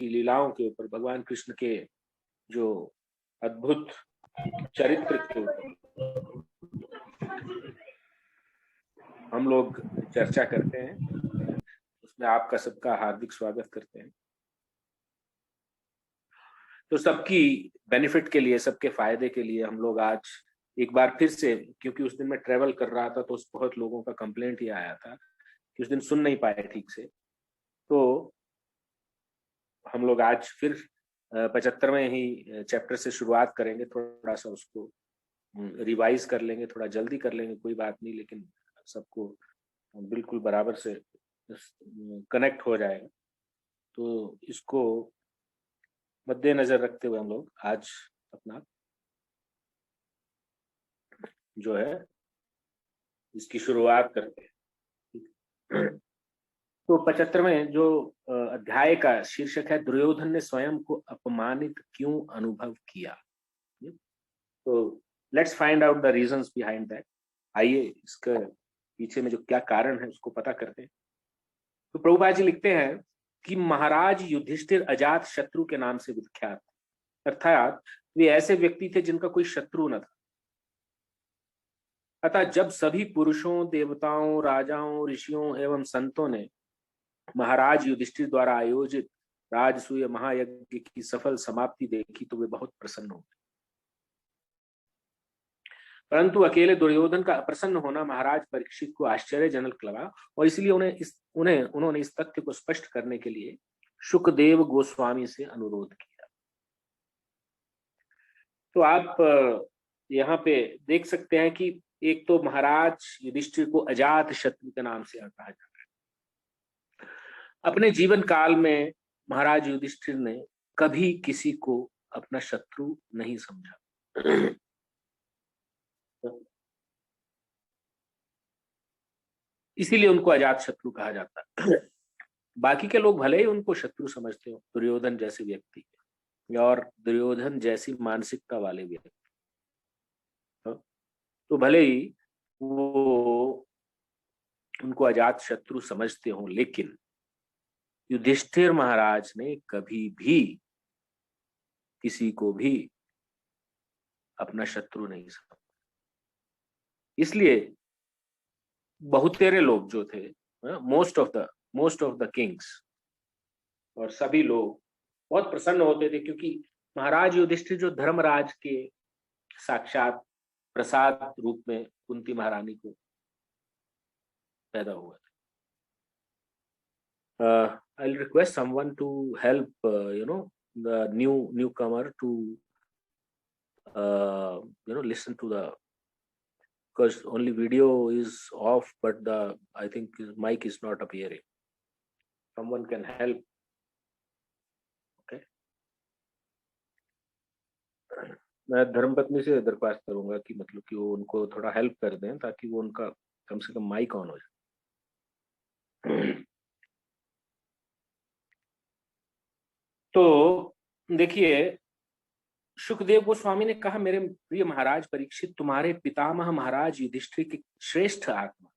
की लीलाओं के ऊपर, भगवान कृष्ण के जो अद्भुत चरित्र के ऊपर हम लोग चर्चा करते हैं। उसमें आपका सबका हार्दिक स्वागत करते हैं। तो सबकी बेनिफिट के लिए, सबके फायदे के लिए हम लोग आज एक बार फिर से, क्योंकि उस दिन मैं ट्रेवल कर रहा था तो बहुत लोगों का कंप्लेंट ही आया था कि उस दिन सुन नहीं पाए ठीक से, तो हम लोग आज फिर 75वें ही चैप्टर से शुरुआत करेंगे। थोड़ा सा उसको रिवाइज कर लेंगे, थोड़ा जल्दी कर लेंगे, कोई बात नहीं, लेकिन सबको बिल्कुल बराबर से कनेक्ट हो जाएगा। तो इसको मद्देनजर रखते हुए हम लोग आज अपना जो है इसकी शुरुआत करते हैं। तो 75वें जो अध्याय का शीर्षक है, दुर्योधन ने स्वयं को अपमानित क्यों अनुभव किया। तो let's find out the reasons behind that. आइए इसका पीछे में जो क्या कारण है उसको पता करते हैं। तो प्रभुपाद जी लिखते हैं कि महाराज युधिष्ठिर अजात शत्रु के नाम से विख्यात, अर्थात वे ऐसे व्यक्ति थे जिनका कोई शत्रु न था। अतः जब सभी पुरुषों, देवताओं, राजाओं, ऋषियों एवं संतों ने महाराज युधिष्ठिर द्वारा आयोजित राजसूय महायज्ञ की सफल समाप्ति देखी तो वे बहुत प्रसन्न हो। परंतु अकेले दुर्योधन का अप्रसन्न होना महाराज परीक्षित को आश्चर्यजनक लगा और इसलिए उन्होंने इस तथ्य को स्पष्ट करने के लिए शुकदेव गोस्वामी से अनुरोध किया। तो आप यहाँ पे देख सकते हैं कि एक तो महाराज युधिष्ठिर को अजात शत्रु के नाम से कहा जाता है। अपने जीवन काल में महाराज युधिष्ठिर ने कभी किसी को अपना शत्रु नहीं समझा। इसीलिए उनको अजात शत्रु कहा जाता है। बाकी के लोग भले ही उनको शत्रु समझते हो, दुर्योधन जैसे व्यक्ति और दुर्योधन जैसी मानसिकता वाले व्यक्ति, तो भले ही वो उनको अजात शत्रु समझते हो, लेकिन युधिष्ठिर महाराज ने कभी भी किसी को भी अपना शत्रु नहीं समझा। इसलिए बहुतेरे लोग जो थे, मोस्ट ऑफ द किंग्स और सभी लोग बहुत प्रसन्न होते थे, क्योंकि महाराज युधिष्ठिर जो धर्मराज के साक्षात प्रसाद रूप में कुंती महारानी को पैदा हुआ था। I'll request someone to help the newcomer to listen to the, because only video is off but the I think his mic is not appearing. Someone can help. Okay, मैं धर्मपत्नी से दरख्वास्त करूंगा कि मतलब कि वो उनको थोड़ा हेल्प कर दें ताकि वो उनका कम से कम माइक ऑन हो जाए। तो देखिए, शुकदेव गोस्वामी ने कहा, मेरे प्रिय महाराज परीक्षित, तुम्हारे पितामह महाराज युधिष्ठिर की श्रेष्ठ आत्मा,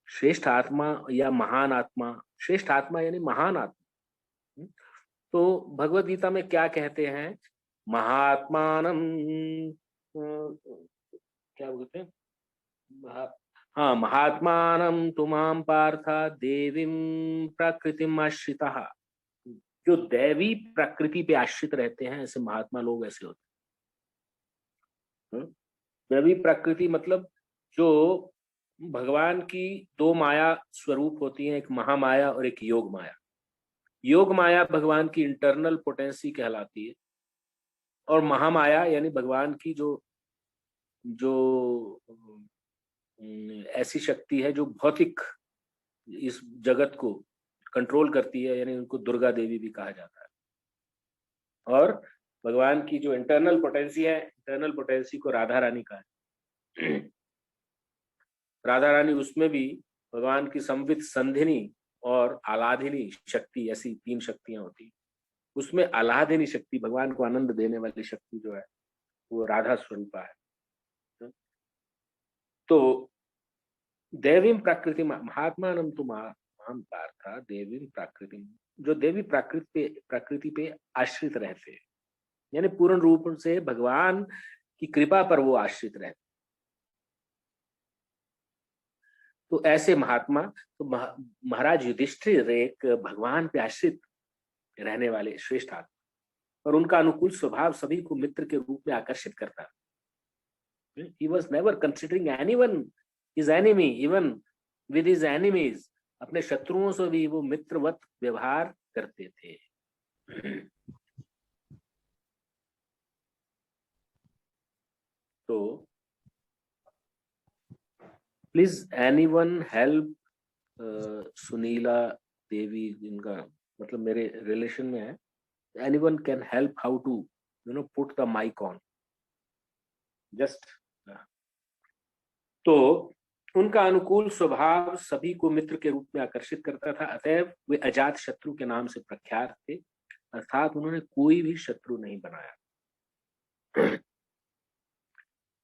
श्रेष्ठ आत्मा या महान आत्मा, श्रेष्ठ आत्मा यानी महान आत्मा। तो भगवद गीता में क्या कहते हैं, महात्मानम, क्या बोलते हैं, हाँ, महात्मानम तुमाम पार्था देवीम प्रकृतिम आश्रिता। जो दैवी प्रकृति पे आश्रित रहते हैं ऐसे महात्मा लोग ऐसे होते हैं। दैवी प्रकृति मतलब जो भगवान की दो माया स्वरूप होती हैं, एक महामाया और एक योग माया। योग माया भगवान की इंटरनल पोटेंसी कहलाती है और महामाया यानी भगवान की जो ऐसी शक्ति है जो भौतिक इस जगत को कंट्रोल करती है, यानी उनको दुर्गा देवी भी कहा जाता है। और भगवान की जो इंटरनल पोटेंसी है, इंटरनल पोटेंसी को राधा रानी कहा है। राधा रानी, उसमें भी भगवान की संवित संधिनी और आलाधिनी शक्ति, ऐसी तीन शक्तियां होती। उसमें आलाधिनी शक्ति, भगवान को आनंद देने वाली शक्ति जो है वो राधा स्वरूपा है। तो दैवीम प्रकृति महात्मानम तुम नाम पार्था देवी प्रकृति, जो देवी प्रकृति पे आश्रित रहते, यानी पूर्ण रूप से भगवान की कृपा पर वो आश्रित रहते। तो ऐसे महात्मा, तो महाराज युधिष्ठिर एक भगवान पे आश्रित रहने वाले श्रेष्ठ आत्मा, और उनका अनुकूल स्वभाव सभी को मित्र के रूप में आकर्षित करता। He was never considering anyone his enemy, even with his enemies. अपने शत्रुओं से भी वो मित्रवत व्यवहार करते थे। तो please anyone help Sunila Devi, जिनका मतलब मेरे रिलेशन में है, anyone can help how to put the mic on just. तो उनका अनुकूल स्वभाव सभी को मित्र के रूप में आकर्षित करता था, अतएव वे अजात शत्रु के नाम से प्रख्यात थे, अर्थात उन्होंने कोई भी शत्रु नहीं बनाया।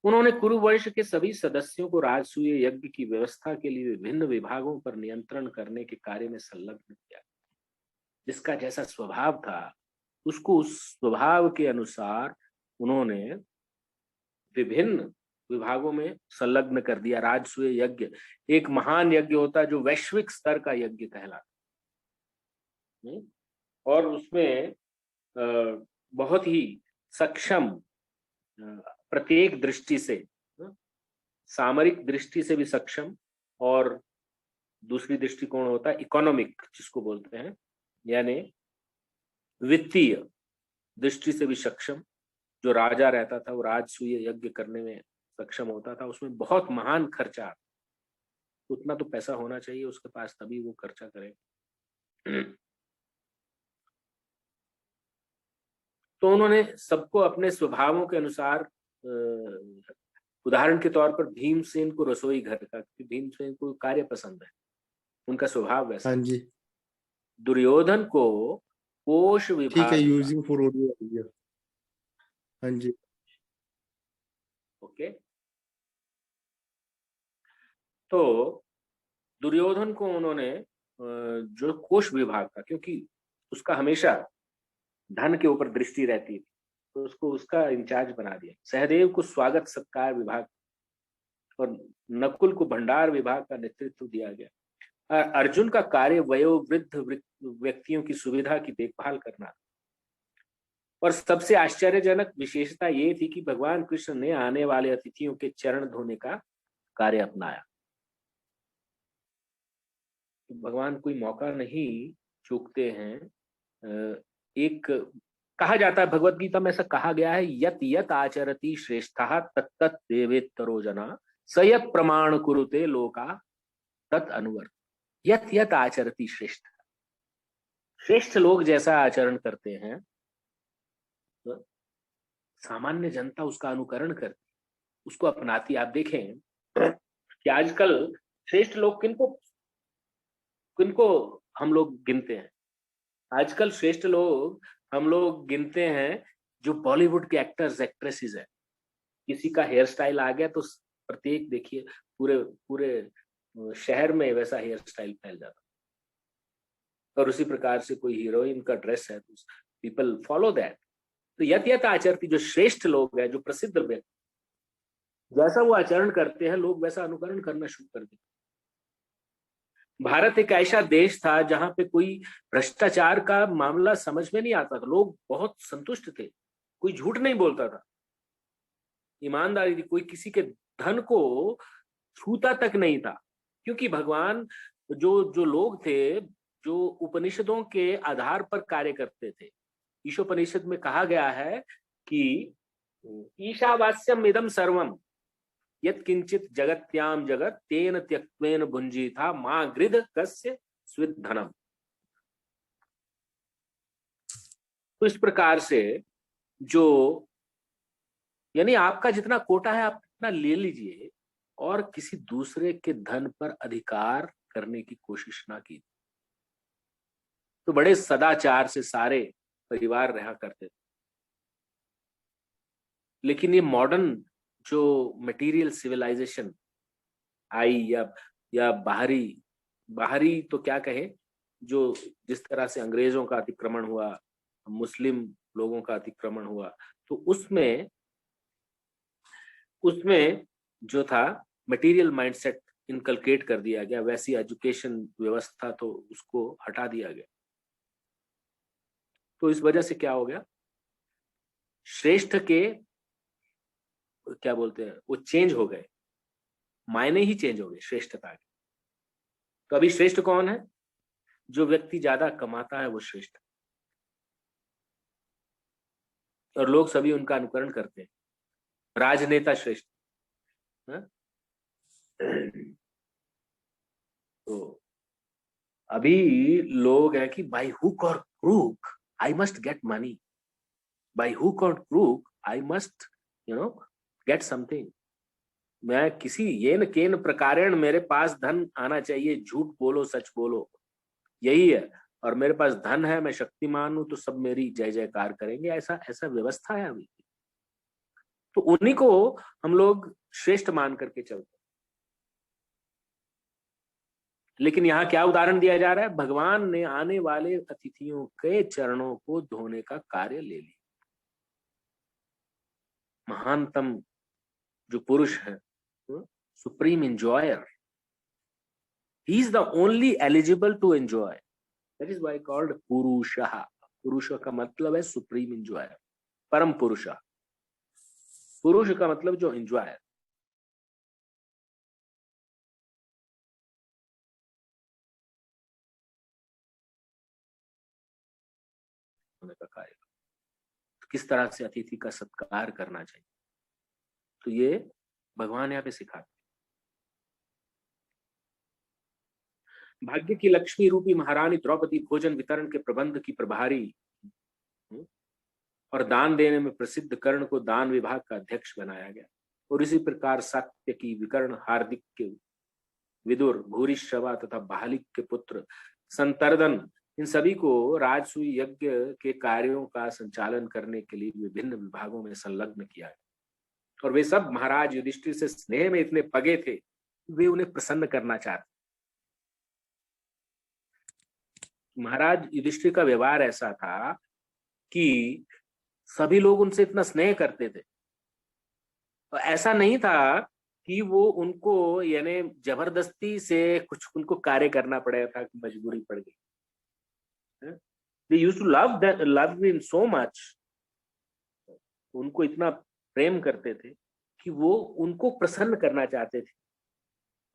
उन्होंने कुरुवंश के सभी सदस्यों को राजसूय यज्ञ की व्यवस्था के लिए विभिन्न विभागों पर नियंत्रण करने के कार्य में संलग्न किया। जिसका जैसा स्वभाव था, उसको उस स्वभाव के अनुसार उन्होंने विभिन्न विभागों में संलग्न कर दिया। राजसूय यज्ञ एक महान यज्ञ होता है जो वैश्विक स्तर का यज्ञ कहलाता, और उसमें बहुत ही सक्षम, प्रत्येक दृष्टि से, सामरिक दृष्टि से भी सक्षम, और दूसरी दृष्टिकोण होता है इकोनॉमिक, जिसको बोलते हैं, यानी वित्तीय दृष्टि से भी सक्षम। जो राजा रहता था वो राजसूय यज्ञ करने में सक्षम होता था। उसमें बहुत महान खर्चा, उतना तो पैसा होना चाहिए उसके पास, तभी वो खर्चा करे। तो उन्होंने सबको अपने स्वभावों के अनुसार, उदाहरण के तौर पर भीमसेन को रसोई घर का, क्योंकि भीमसेन को कार्य पसंद है, उनका स्वभाव वैसा। हाँ जी, दुर्योधन को कोष ठीक है, विभाग, यूजिंग फॉर ऑडियो। हाँ जी, ओके। तो दुर्योधन को उन्होंने जो कोष विभाग था, क्योंकि उसका हमेशा धन के ऊपर दृष्टि रहती थी, तो उसको उसका इंचार्ज बना दिया। सहदेव को स्वागत सत्कार विभाग और नकुल को भंडार विभाग का नेतृत्व दिया गया। अर्जुन का कार्य वयोवृद्ध व्यक्तियों की सुविधा की देखभाल करना, और सबसे आश्चर्यजनक विशेषता ये थी कि भगवान कृष्ण ने आने वाले अतिथियों के चरण धोने का कार्य अपनाया। भगवान कोई मौका नहीं चूकते हैं। एक कहा जाता है, भगवत गीता में ऐसा कहा गया है, यत यत आचरति श्रेष्ठः तत्तत् देवेत्तरो जना सयत प्रमाण कुरुते लोका तत् अनुवर्त। यत यत आचरति श्रेष्ठ, श्रेष्ठ लोग जैसा आचरण करते हैं, तो सामान्य जनता उसका अनुकरण करती, उसको अपनाती। आप देखें कि आजकल श्रेष्ठ लोग किनको किनको हम लोग गिनते हैं। आजकल श्रेष्ठ लोग हम लोग गिनते हैं जो बॉलीवुड के एक्टर्स एक्ट्रेसेस हैं। किसी का हेयर स्टाइल आ गया तो प्रत्येक देखिए पूरे पूरे शहर में वैसा हेयर स्टाइल फैल जाता, और उसी प्रकार से कोई हीरोइन का ड्रेस है तो पीपल फॉलो दैट। तो यत यत आचरती, जो श्रेष्ठ लोग हैं, जो प्रसिद्ध व्यक्ति, जैसा वो आचरण करते हैं लोग वैसा अनुकरण करना शुरू कर देते। भारत एक ऐसा देश था जहां पे कोई भ्रष्टाचार का मामला समझ में नहीं आता था, लोग बहुत संतुष्ट थे, कोई झूठ नहीं बोलता था, ईमानदारी थी, कोई किसी के धन को छूता तक नहीं था, क्योंकि भगवान जो जो लोग थे, जो उपनिषदों के आधार पर कार्य करते थे। ईशोपनिषद में कहा गया है कि ईशावास्यम इदम सर्वम यत् किंचित जगत्याम जगत तेन त्यक्त्वेन भुंजीथा मां गृध कस्य स्वित धनम। तो इस प्रकार से जो, यानी आपका जितना कोटा है आप उतना ले लीजिए, और किसी दूसरे के धन पर अधिकार करने की कोशिश ना की। तो बड़े सदाचार से सारे परिवार रहा करते थे। लेकिन ये मॉडर्न जो मटेरियल सिविलाइजेशन आई, या बाहरी बाहरी तो क्या कहें, जो जिस तरह से अंग्रेजों का अतिक्रमण हुआ, मुस्लिम लोगों का अतिक्रमण हुआ, तो उसमें उसमें जो था मटेरियल माइंडसेट इनकलकेट कर दिया गया, वैसी एजुकेशन व्यवस्था तो उसको हटा दिया गया। तो इस वजह से क्या हो गया, श्रेष्ठ के क्या बोलते हैं वो चेंज हो गए, मायने ही चेंज हो गए श्रेष्ठता के। तो अभी श्रेष्ठ कौन है? जो व्यक्ति ज्यादा कमाता है वो श्रेष्ठ, और लोग सभी उनका अनुकरण करते हैं। राजनेता श्रेष्ठ। हाँ? तो अभी लोग हैं कि बाय हुक और crook I must get money, by hook और crook I must get something. मैं किसी येन केन प्रकारेण मेरे पास धन आना चाहिए, झूठ बोलो सच बोलो, यही है। और मेरे पास धन है, मैं शक्तिमान हूं, तो सब मेरी जय जयकार करेंगे, ऐसा ऐसा व्यवस्था है अभी। तो उन्हीं को हम लोग श्रेष्ठ मान करके चलते हैं। लेकिन यहाँ क्या उदाहरण दिया जा रहा है, भगवान ने आने वाले अतिथियों के चरणों को धोने का कार्य ले लिया। महानतम जो पुरुष है, supreme enjoyer, he is the only eligible to enjoy, that is why called पुरुषः। पुरुष का मतलब है सुप्रीम एंजॉयर, परम पुरुष। पुरुष का मतलब जो एंजॉयर। होने का कार्य, किस तरह से अतिथि का सत्कार करना चाहिए, तो ये भगवान यहाँ पे सिखाते। भाग्य की लक्ष्मी रूपी महारानी द्रौपदी भोजन वितरण के प्रबंध की प्रभारी और दान देने में प्रसिद्ध कर्ण को दान विभाग का अध्यक्ष बनाया गया। और इसी प्रकार सात्य की विकर्ण, हार्दिक के विदुर, भूरिश्रवा तथा बालिक के पुत्र संतर्दन, इन सभी को राजसूय यज्ञ के कार्यों का संचालन करने के लिए विभिन्न विभागों में संलग्न किया गया। और वे सब महाराज युधिष्ठिर से स्नेह में इतने पगे थे, वे उन्हें प्रसन्न करना चाहते। महाराज युधिष्ठिर का व्यवहार ऐसा था कि सभी लोग उनसे इतना स्नेह करते थे, तो ऐसा नहीं था कि वो उनको यानी जबरदस्ती से कुछ उनको कार्य करना पड़ा था कि मजबूरी पड़ गई। They used to love him so much, उनको इतना प्रेम करते थे कि वो उनको प्रसन्न करना चाहते थे,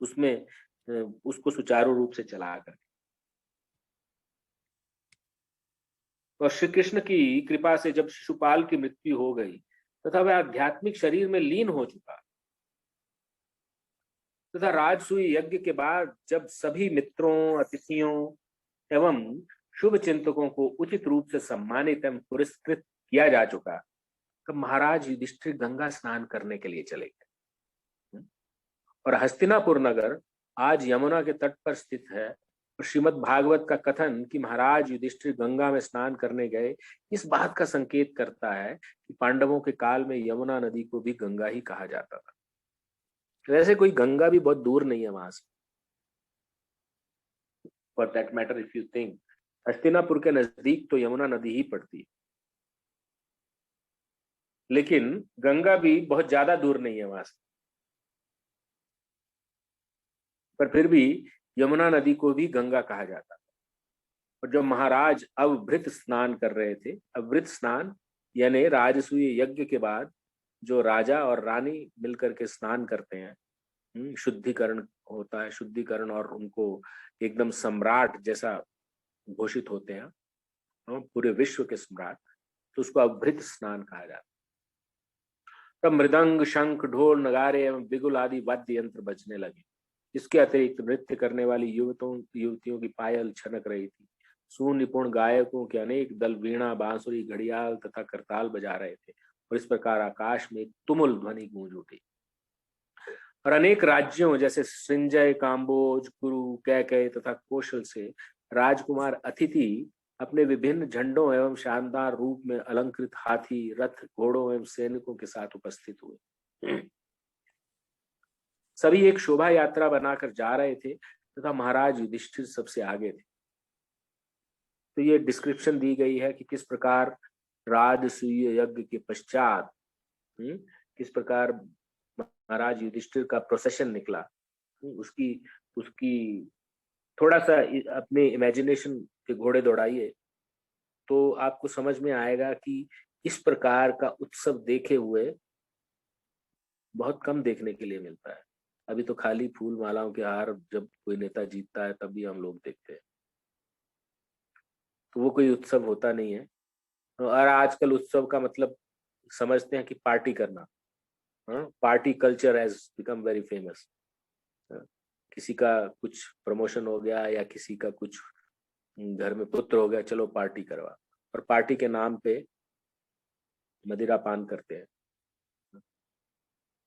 उसमें उसको सुचारू रूप से चलाकर। और श्री कृष्ण की कृपा से जब शिशुपाल की मृत्यु हो गई तथा वह आध्यात्मिक शरीर में लीन हो चुका, तथा राजसूय यज्ञ के बाद जब सभी मित्रों, अतिथियों एवं शुभ चिंतकों को उचित रूप से सम्मानित एवं पुरस्कृत किया जा चुका, तब महाराज युधिष्ठिर गंगा स्नान करने के लिए चले गए। और हस्तिनापुर नगर आज यमुना के तट पर स्थित है। और श्रीमद् भागवत का कथन कि महाराज युधिष्ठिर गंगा में स्नान करने गए, इस बात का संकेत करता है कि पांडवों के काल में यमुना नदी को भी गंगा ही कहा जाता था। वैसे कोई गंगा भी बहुत दूर नहीं है वहां से, for that matter if you think, Hastinapur के नजदीक तो यमुना नदी ही पड़ती है, लेकिन गंगा भी बहुत ज्यादा दूर नहीं है वहां से। पर फिर भी यमुना नदी को भी गंगा कहा जाता है। और जब महाराज अवभृत स्नान कर रहे थे, अवभृत स्नान यानी राजसूय यज्ञ के बाद जो राजा और रानी मिलकर के स्नान करते हैं, शुद्धिकरण होता है, शुद्धिकरण, और उनको एकदम सम्राट जैसा घोषित होते हैं, पूरे विश्व के सम्राट, तो उसको अवभृत स्नान कहा जाता है। तब मृदंग, शंख, ढोल, नगारे एवं बिगुल आदि वाद्य यंत्र बजने लगे। इसके अतिरिक्त नृत्य करने वाली युवतियों की पायल छनक रही थी। सुनिपुण गायकों के अनेक दल वीणा, बांसुरी, घड़ियाल तथा करताल बजा रहे थे। और इस प्रकार आकाश में तुमुल ध्वनि गूंज उठी। और अनेक राज्यों जैसे संजय, काम्बोज, कुरु, कैकेय तथा कौशल से राजकुमार अतिथि अपने विभिन्न झंडों एवं शानदार रूप में अलंकृत हाथी, रथ, घोड़ों एवं सैनिकों के साथ उपस्थित हुए। सभी एक शोभा यात्रा बनाकर जा रहे थे तथा महाराज युधिष्ठिर सबसे आगे थे। तो ये डिस्क्रिप्शन दी गई है कि किस प्रकार राजसूय यज्ञ के पश्चात किस प्रकार महाराज युधिष्ठिर का प्रोसेशन निकला। उसकी उसकी थोड़ा सा अपने इमेजिनेशन के घोड़े दौड़ाइए तो आपको समझ में आएगा कि इस प्रकार का उत्सव देखे हुए बहुत कम देखने के लिए मिलता है। अभी तो खाली फूल मालाओं के हार जब कोई नेता जीतता है तब भी हम लोग देखते हैं, तो वो कोई उत्सव होता नहीं है। और आजकल उत्सव का मतलब समझते हैं कि पार्टी करना। Party culture has become very famous. किसी का कुछ प्रमोशन हो गया या किसी का कुछ घर में पुत्र हो गया, चलो पार्टी करवा, और पार्टी के नाम पे मदिरा पान करते हैं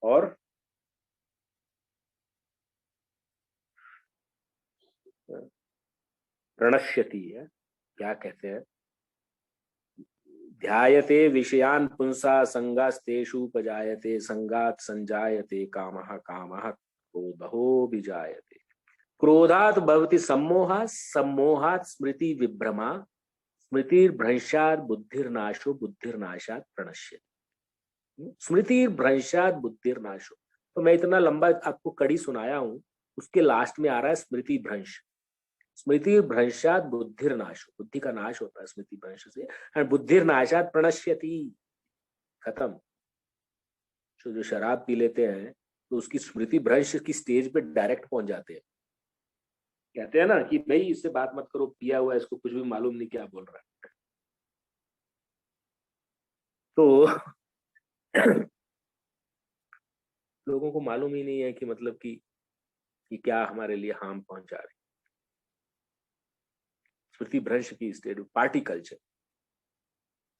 और प्रणश्यति है, क्या कहते हैं, ध्यायते विषयान पुंसा संगास्तेषु उपजायते संगात संजायते कामः कामः क्रोधो विजायते क्रोधात भवति सम्मोहा सम्मोहात स्मृति विभ्रमा स्मृतिर्भ्रंशात बुद्धिर्नाशो बुद्धिर्नाशात प्रणश्यति। स्मृतिर्भ्रंशात बुद्धिर्नाशो, तो मैं इतना लंबा आपको कड़ी सुनाया हूं, उसके लास्ट में आ रहा है स्मृति भ्रंश। स्मृति भ्रंशात बुद्धिर्नाश, बुद्धि का नाश होता है स्मृति भ्रंश से, और बुद्धिर्नाशात प्रणश्यति, खत्म। जो शराब पी लेते हैं तो उसकी स्मृति भ्रंश की स्टेज पे डायरेक्ट पहुंच जाते हैं। कहते हैं ना कि भाई इससे बात मत करो, पिया हुआ है, इसको कुछ भी मालूम नहीं क्या बोल रहा है। तो लोगों को मालूम ही नहीं है कि मतलब कि क्या हमारे लिए हार्म पहुंचा रही। स्मृति भ्रंश की स्टेज, पार्टी कल्चर।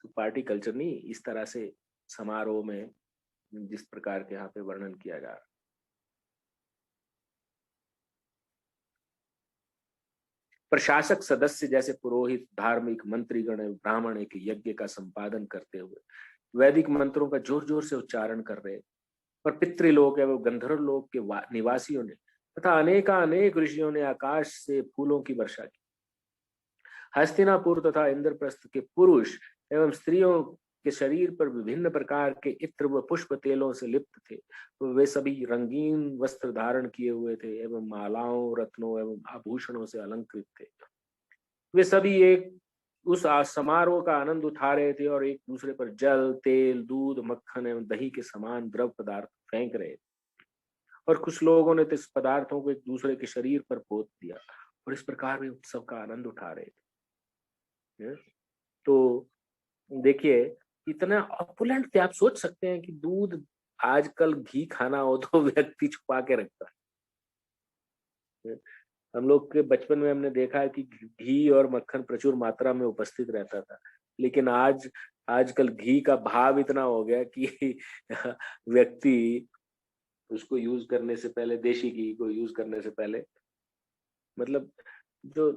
तो पार्टी कल्चर नहीं, इस तरह से समारोह में जिस प्रकार के यहाँ पे वर्णन किया जा रहा है। प्रशासक सदस्य जैसे पुरोहित, धार्मिक, मंत्रीगण एवं ब्राह्मण एक यज्ञ का संपादन करते हुए वैदिक मंत्रों का जोर जोर से उच्चारण कर रहे, और पितृलोक एवं गंधर्व लोक के निवासियों ने तथा अनेक ऋषियों ने आकाश से फूलों की वर्षा की। हस्तिनापुर तथा इंद्रप्रस्थ के पुरुष एवं स्त्रियों के शरीर पर विभिन्न प्रकार के इत्र व पुष्प तेलों से लिप्त थे, तो वे सभी रंगीन वस्त्र धारण किए हुए थे एवं मालाओं, रत्नों एवं आभूषणों से अलंकृत थे। वे सभी एक उस समारोह का आनंद उठा रहे थे और एक दूसरे पर जल, तेल, दूध, मक्खन एवं दही के समान द्रव पदार्थ फेंक रहे थे, और कुछ लोगों ने तो इस पदार्थों को एक दूसरे के शरीर पर पोत दिया, और इस प्रकार वे उत्सव का आनंद उठा रहे थे। तो देखिए इतना ऑपुलेंट थे, आप सोच सकते हैं कि दूध, आजकल घी खाना हो तो व्यक्ति छुपा के रखता है। हम लोग के बचपन में हमने देखा है कि घी और मक्खन प्रचुर मात्रा में उपस्थित रहता था, लेकिन आजकल घी का भाव इतना हो गया कि व्यक्ति उसको यूज करने से पहले, देशी घी को यूज करने से पहले, मतलब जो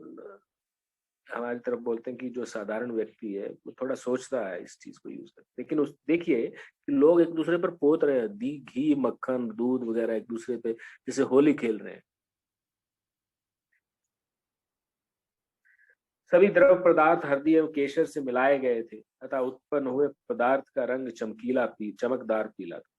हमारी तरफ बोलते हैं कि जो साधारण व्यक्ति है वो थोड़ा सोचता है इस चीज को यूज करते, लेकिन उस देखिए कि लोग एक दूसरे पर पोत रहे हैं घी, मक्खन, दूध वगैरह एक दूसरे पे, जैसे होली खेल रहे हैं। सभी द्रव पदार्थ हल्दी एवं केसर से मिलाए गए थे तथा उत्पन्न हुए पदार्थ का रंग चमकदार पीला था,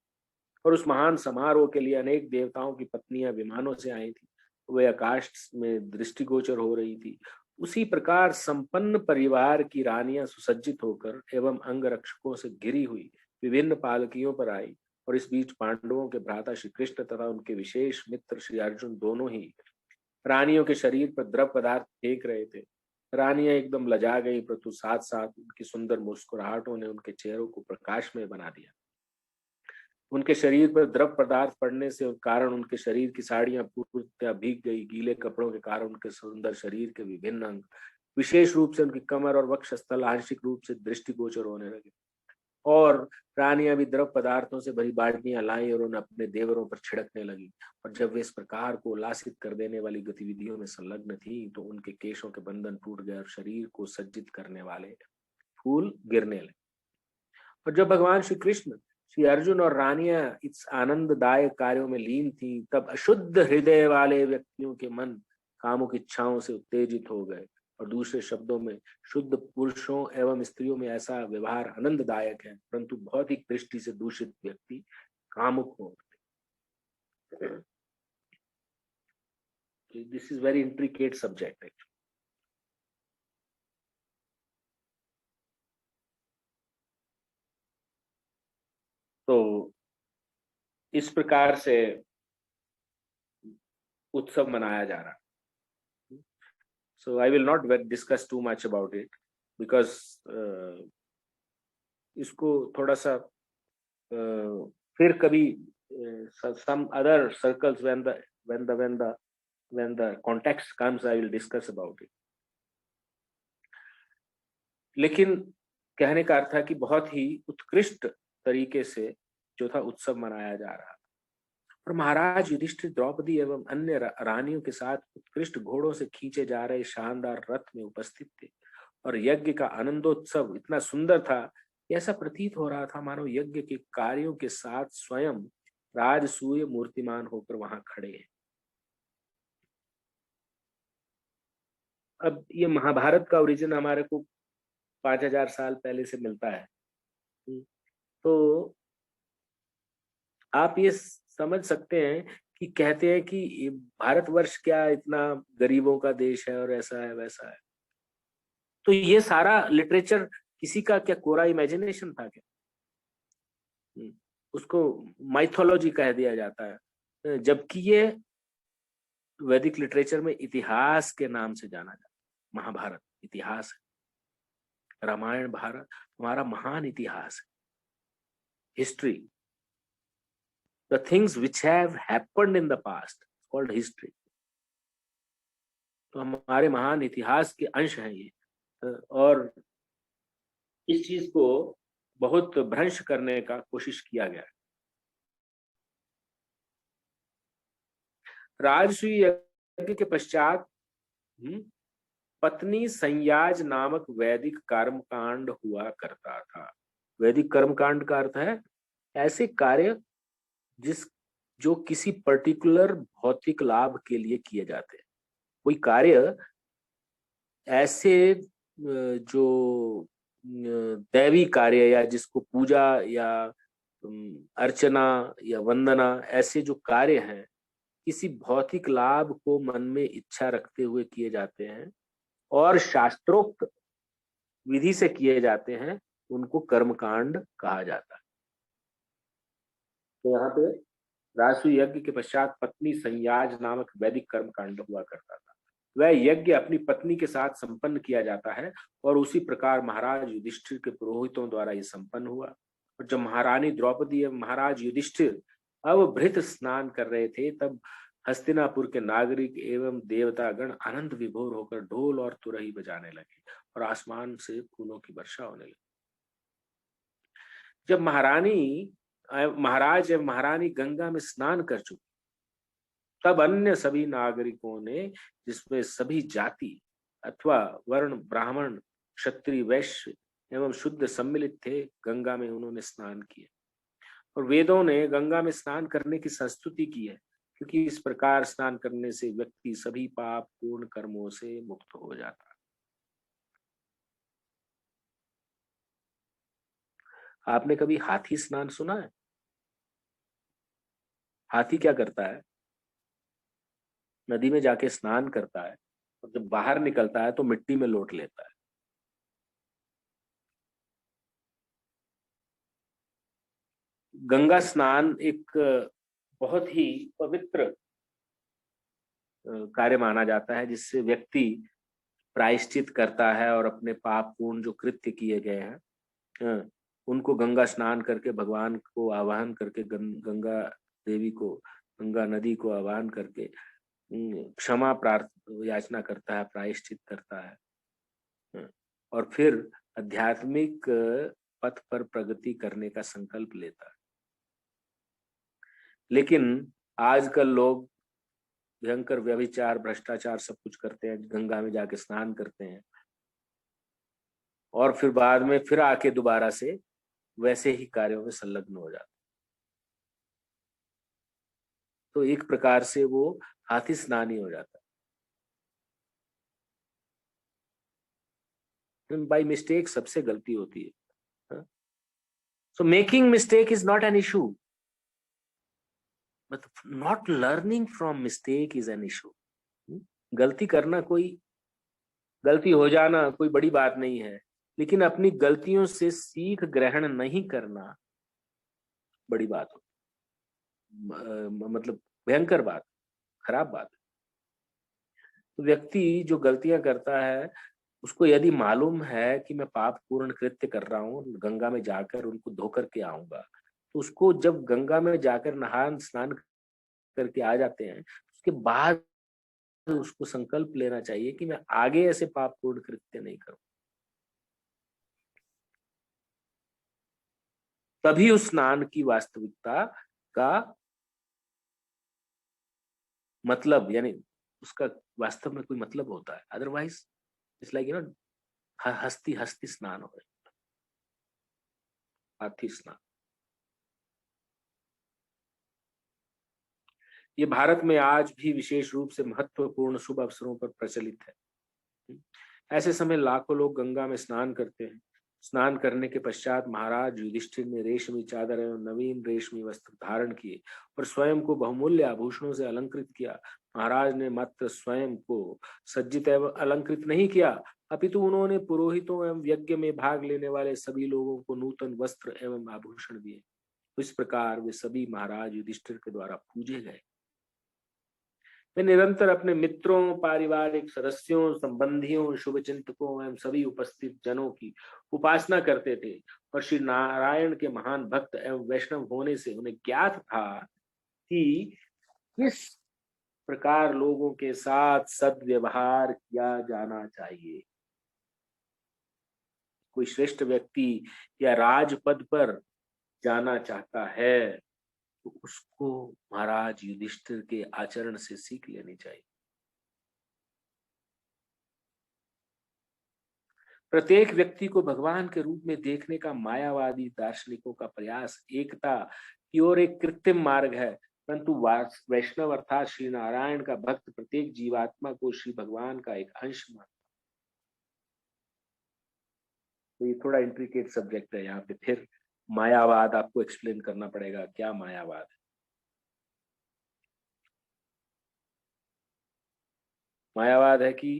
और उस महान समारोह के लिए अनेक देवताओं की पत्नियां विमानों से आई थी, वे आकाश में दृष्टिगोचर हो रही थी। उसी प्रकार संपन्न परिवार की रानियां सुसज्जित होकर एवं अंगरक्षकों से घिरी हुई विभिन्न पालकियों पर आई, और इस बीच पांडवों के भ्राता श्री कृष्ण तथा उनके विशेष मित्र श्री अर्जुन दोनों ही रानियों के शरीर पर द्रव पदार्थ फेंक रहे थे। रानियां एकदम लजा गई, परंतु साथ साथ उनकी सुंदर मुस्कुराहटों ने उनके चेहरों को प्रकाशमय बना दिया। उनके शरीर पर द्रव पदार्थ पड़ने से कारण उनके शरीर की साड़ियां पूर्णतः भीग गई। गीले कपड़ों के कारण उनके सुंदर शरीर के विभिन्न अंग, विशेष रूप से उनकी कमर और वक्षस्थल, आंशिक रूप से दृष्टिगोचर होने लगे, और रानियां भी द्रव पदार्थों से भरी बाल्टियां लाई और उन्हें अपने देवरों पर छिड़कने लगी। और जब वे इस प्रकार को उल्लासित कर देने वाली गतिविधियों में संलग्न थी तो उनके केशों के बंधन टूट गए और शरीर को सज्जित करने वाले फूल गिरने लगे। और जब भगवान श्री कृष्ण, श्री अर्जुन और रानियां इस आनंददायक कार्यों में लीन थी, तब अशुद्ध हृदय वाले व्यक्तियों के मन कामुक इच्छाओं से उत्तेजित हो गए, और दूसरे शब्दों में शुद्ध पुरुषों एवं स्त्रियों में ऐसा व्यवहार आनंददायक है, परंतु भौतिक दृष्टि से दूषित व्यक्ति कामुक हो उठते। This is very intricate subject actually. तो इस प्रकार से उत्सव मनाया जा रहा है। So I will not discuss too much about it, because इसको थोड़ा सा फिर कभी some other circles when the context comes I will discuss about it. लेकिन कहने का अर्थ था कि बहुत ही उत्कृष्ट तरीके से जो था उत्सव मनाया जा रहा, और महाराज युधिष्ठिर द्रौपदी एवं अन्य रानियों के साथ उत्कृष्ट घोड़ों से खींचे जा रहे शानदार रथ में उपस्थित थे, और यज्ञ का आनंदोत्सव इतना सुंदर था कि ऐसा प्रतीत हो रहा था मानो यज्ञ के कार्यों के साथ स्वयं राजसूय मूर्तिमान होकर वहां खड़े हैं। अब ये महाभारत का ओरिजिन हमारे को 5000 साल पहले से मिलता है, तो आप ये समझ सकते हैं कि कहते हैं कि भारतवर्ष क्या इतना गरीबों का देश है और ऐसा है वैसा है। तो ये सारा लिटरेचर किसी का क्या कोरा इमेजिनेशन था क्या? उसको माइथोलॉजी कह दिया जाता है, जबकि ये वैदिक लिटरेचर में इतिहास के नाम से जाना जाता है। महाभारत इतिहास है, रामायण भारत हमारा महान इतिहास है, history. The things which have happened in the past called history. तो हमारे महान इतिहास के अंश हैं ये, और इस चीज को बहुत भ्रंश करने का कोशिश किया गया है। राजसूय यज्ञ के पश्चात पत्नी संयाज नामक वैदिक कर्मकांड हुआ करता था। वैदिक कर्मकांड का अर्थ है ऐसे कार्य जो किसी पर्टिकुलर भौतिक लाभ के लिए किए जाते हैं। कोई कार्य ऐसे जो दैवी कार्य या जिसको पूजा या अर्चना या वंदना, ऐसे जो कार्य हैं किसी भौतिक लाभ को मन में इच्छा रखते हुए किए जाते हैं और शास्त्रोक्त विधि से किए जाते हैं, उनको कर्मकांड कहा जाता है। तो यहाँ पे राजसूय यज्ञ के पश्चात पत्नी संयाज नामक वैदिक कर्मकांड हुआ करता था। वह यज्ञ अपनी पत्नी के साथ संपन्न किया जाता है, और उसी प्रकार महाराज युधिष्ठिर के पुरोहितों द्वारा यह संपन्न हुआ। और जब महारानी द्रौपदी एवं महाराज युधिष्ठिर अवभृत स्नान कर रहे थे, तब हस्तिनापुर के नागरिक एवं देवतागण आनंद विभोर होकर ढोल और तुरही बजाने लगे, और आसमान से फूलों की वर्षा होने लगी। जब महाराज एवं महारानी गंगा में स्नान कर चुके, तब अन्य सभी नागरिकों ने, जिसमें सभी जाति अथवा वर्ण, ब्राह्मण, क्षत्रिय, वैश्य एवं शुद्ध सम्मिलित थे, गंगा में उन्होंने स्नान किया। और वेदों ने गंगा में स्नान करने की संस्तुति की है, क्योंकि इस प्रकार स्नान करने से व्यक्ति सभी पाप पूर्ण कर्मों से मुक्त हो जाता है। आपने कभी हाथी स्नान सुना है? हाथी क्या करता है? नदी में जाके स्नान करता है, और जब बाहर निकलता है तो मिट्टी में लौट लेता है। गंगा स्नान एक बहुत ही पवित्र कार्य माना जाता है, जिससे व्यक्ति प्रायश्चित करता है और अपने पाप पूर्ण जो कृत्य किए गए हैं उनको गंगा स्नान करके भगवान को आवाहन करके, गंगा देवी को, गंगा नदी को आवाहन करके क्षमा याचना करता है, प्रायश्चित करता है, और फिर आध्यात्मिक पथ पर प्रगति करने का संकल्प लेता है। लेकिन आजकल लोग भयंकर व्यभिचार, भ्रष्टाचार सब कुछ करते हैं, गंगा में जाके स्नान करते हैं, और फिर बाद में फिर आके दोबारा से वैसे ही कार्यों में संलग्न हो जाते। तो एक प्रकार से वो हाथी स्नान ही हो जाता है। बाय मिस्टेक सबसे गलती होती है। So making mistake is not an issue, but not learning from mistake is an issue. गलती करना, कोई गलती हो जाना कोई बड़ी बात नहीं है, लेकिन अपनी गलतियों से सीख ग्रहण नहीं करना बड़ी बात हो, मतलब भयंकर बात, खराब बात। तो व्यक्ति जो गलतियां करता है, उसको यदि मालूम है कि मैं पाप पूर्ण कृत्य कर रहा हूँ, गंगा में जाकर उनको धो करके आऊंगा, तो उसको जब गंगा में जाकर नहान स्नान करके आ जाते हैं, उसके बाद उसको संकल्प लेना चाहिए कि मैं आगे ऐसे पाप पूर्ण कृत्य नहीं करूं। तभी उस स्नान की वास्तविकता का मतलब, यानी उसका वास्तव में कोई मतलब होता है। अदरवाइज इट्स लाइक हस्ती हस्ती स्नान हो रहा है, हाथी स्नान। ये भारत में आज भी विशेष रूप से महत्वपूर्ण शुभ अवसरों पर प्रचलित है। ऐसे समय लाखों लोग गंगा में स्नान करते हैं। स्नान करने के पश्चात महाराज युधिष्ठिर ने रेशमी चादर एवं नवीन रेशमी वस्त्र धारण किए और स्वयं को बहुमूल्य आभूषणों से अलंकृत किया। महाराज ने मात्र स्वयं को सज्जित एवं अलंकृत नहीं किया, अपितु उन्होंने पुरोहितों एवं यज्ञ में भाग लेने वाले सभी लोगों को नूतन वस्त्र एवं आभूषण दिए। इस प्रकार वे सभी महाराज युधिष्ठिर के द्वारा पूजे गए। वे निरंतर अपने मित्रों, पारिवारिक सदस्यों, संबंधियों, शुभ चिंतकों एवं सभी उपस्थित जनों की उपासना करते थे और श्री नारायण के महान भक्त एवं वैष्णव होने से उन्हें ज्ञात था कि किस प्रकार लोगों के साथ सद्व्यवहार किया जाना चाहिए। कोई श्रेष्ठ व्यक्ति या राजपद पर जाना चाहता है तो उसको महाराज युधिष्ठिर के आचरण से सीख लेनी चाहिए। प्रत्येक व्यक्ति को भगवान के रूप में देखने का मायावादी दार्शनिकों का प्रयास एकता की ओर एक कृत्रिम मार्ग है, परंतु वैष्णव अर्थात श्री नारायण का भक्त प्रत्येक जीवात्मा को श्री भगवान का एक अंश मानता। तो ये थोड़ा इंट्रिकेट सब्जेक्ट है, यहाँ पे फिर मायावाद आपको एक्सप्लेन करना पड़ेगा, क्या मायावाद है। मायावाद है कि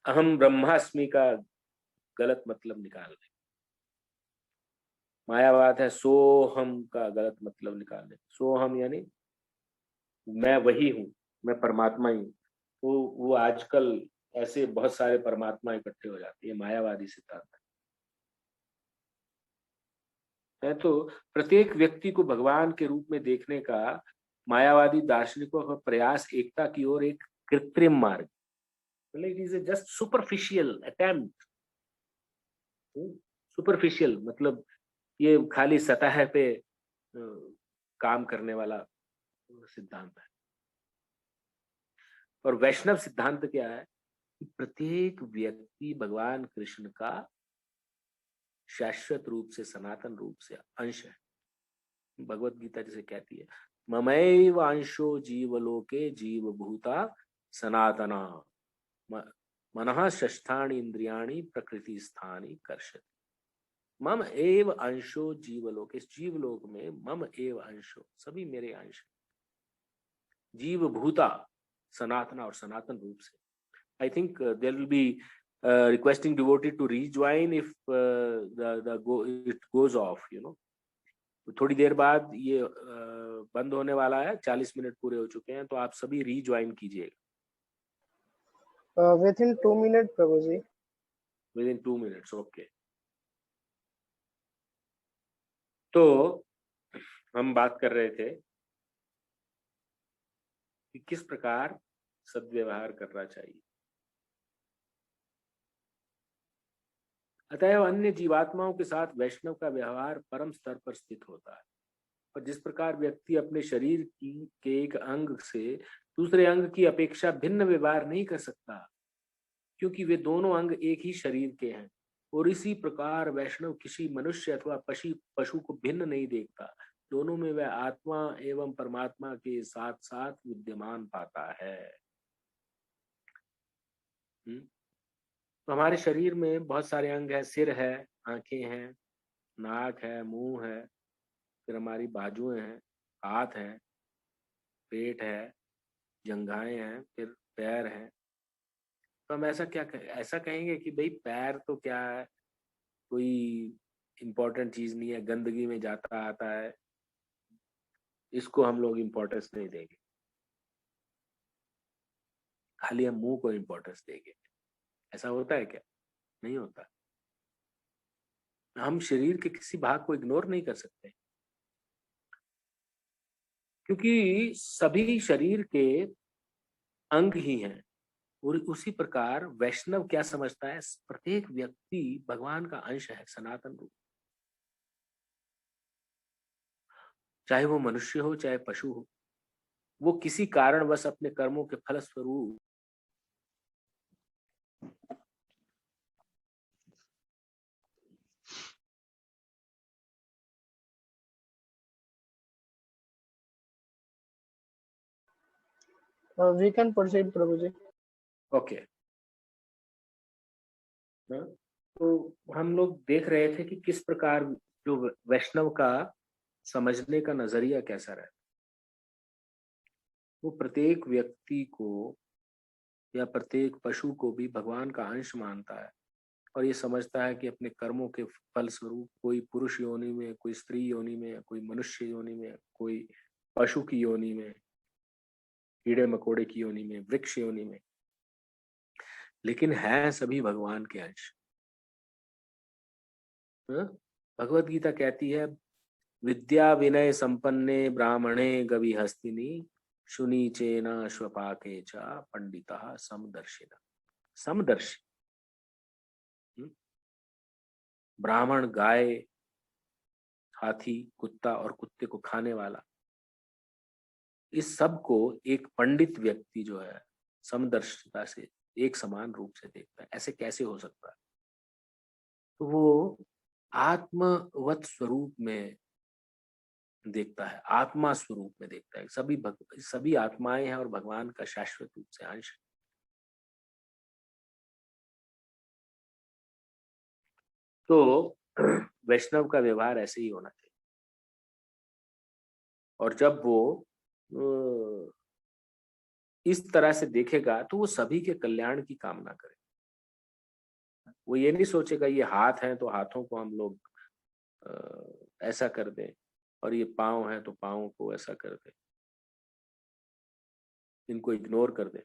अहम ब्रह्मास्मि का गलत मतलब निकाल दे। मायावाद है सोहम का गलत मतलब निकाल दे। सोहम यानी मैं वही हूँ, मैं परमात्मा ही हूँ। वो आजकल ऐसे बहुत सारे परमात्मा इकट्ठे हो जाते हैं, मायावादी सिद्धांत है। तो प्रत्येक व्यक्ति को भगवान के रूप में देखने का मायावादी दार्शनिकों का प्रयास एकता की ओर एक कृत्रिम मार्ग, मतलब it is just superficial attempt. Superficial मतलब ये खाली सतह पे काम करने वाला सिद्धांत है। और वैष्णव सिद्धांत क्या है कि प्रत्येक व्यक्ति भगवान कृष्ण का शाश्वत रूप से, सनातन रूप से अंश है। भगवत गीता जिसे कहती है ममैव अंशो जीवलोके जीव भूता सनातना मनः षष्ठानि इंद्रियाणि प्रकृति स्थानी कर्षति। मम एव अंशो जीवलोके, जीवलोक में मम एव अंशो, सभी मेरे अंश, जीव भूता सनातना और सनातन रूप से। I think there will be requesting devotee to rejoin if it goes off, you know. तो थोड़ी देर बाद ये बंद होने वाला है, 40 मिनट पूरे हो चुके हैं, तो आप सभी रीज्वाइन कीजिएगा। Within 2 minutes, Prabhuji. Within 2 minutes, okay. तो हम बात कर रहे थे कि किस प्रकार सद्व्यवहार करना चाहिए। अतएव अन्य जीवात्माओं के साथ वैष्णव का व्यवहार परम स्तर पर स्थित होता है। और जिस प्रकार व्यक्ति अपने शरीर की के एक अंग से दूसरे अंग की अपेक्षा भिन्न व्यवहार नहीं कर सकता, क्योंकि वे दोनों अंग एक ही शरीर के हैं, और इसी प्रकार वैष्णव किसी मनुष्य अथवा पशु को भिन्न नहीं देखता। दोनों में वह आत्मा एवं परमात्मा के साथ साथ विद्यमान पाता है। तो हमारे शरीर में बहुत सारे अंग है, सिर है, आंखें हैं, नाक है, मुंह है, फिर हमारी बाजुएं हैं, हाथ है, पेट है, जंघाएं हैं, फिर पैर है। तो हम ऐसा कहेंगे कि भाई पैर तो क्या है, कोई इम्पोर्टेंट चीज नहीं है, गंदगी में जाता आता है, इसको हम लोग इम्पोर्टेंस नहीं देंगे, खाली हम मुंह को इम्पोर्टेंस देंगे। ऐसा होता है क्या? नहीं होता। हम शरीर के किसी भाग को इग्नोर नहीं कर सकते, क्योंकि सभी शरीर के अंग ही हैं। और उसी प्रकार वैष्णव क्या समझता है, प्रत्येक व्यक्ति भगवान का अंश है, सनातन रूप। चाहे वो मनुष्य हो चाहे पशु हो, वो किसी कारणवश अपने कर्मों के फलस्वरूप We can proceed, Prabhuji. Okay. तो हम लोग देख रहे थे कि किस प्रकार जो वैष्णव का समझने का नजरिया कैसा रहता है। वो प्रत्येक व्यक्ति को या प्रत्येक पशु को भी भगवान का अंश मानता है, और ये समझता है कि अपने कर्मों के फल स्वरूप कोई पुरुष योनि में, कोई स्त्री योनि में, कोई मनुष्य योनि में, कोई पशु की योनि में, कीड़े मकोड़े की योनि में, वृक्ष योनि में, लेकिन है सभी भगवान के अंश। भगवत गीता कहती है, विद्या विनय संपन्ने ब्राह्मणे गवि हस्तिनी शुनि चेन श्वपाके च पंडिता समदर्शिना। समदर्शी, ब्राह्मण, गाय, हाथी, कुत्ता और कुत्ते को खाने वाला, इस सब को एक पंडित व्यक्ति जो है समदर्शिता से एक समान रूप से देखता है। ऐसे कैसे हो सकता है? तो वो आत्मवत स्वरूप में देखता है, आत्मा स्वरूप में देखता है। सभी आत्माएं हैं और भगवान का शाश्वत रूप से अंश है। तो वैष्णव का व्यवहार ऐसे ही होना चाहिए। और जब वो इस तरह से देखेगा तो वो सभी के कल्याण की कामना करे। वो ये नहीं सोचेगा ये हाथ हैं तो हाथों को हम लोग ऐसा कर दें, और ये पाँव हैं तो पाँव को ऐसा कर दें, इनको इग्नोर कर दें।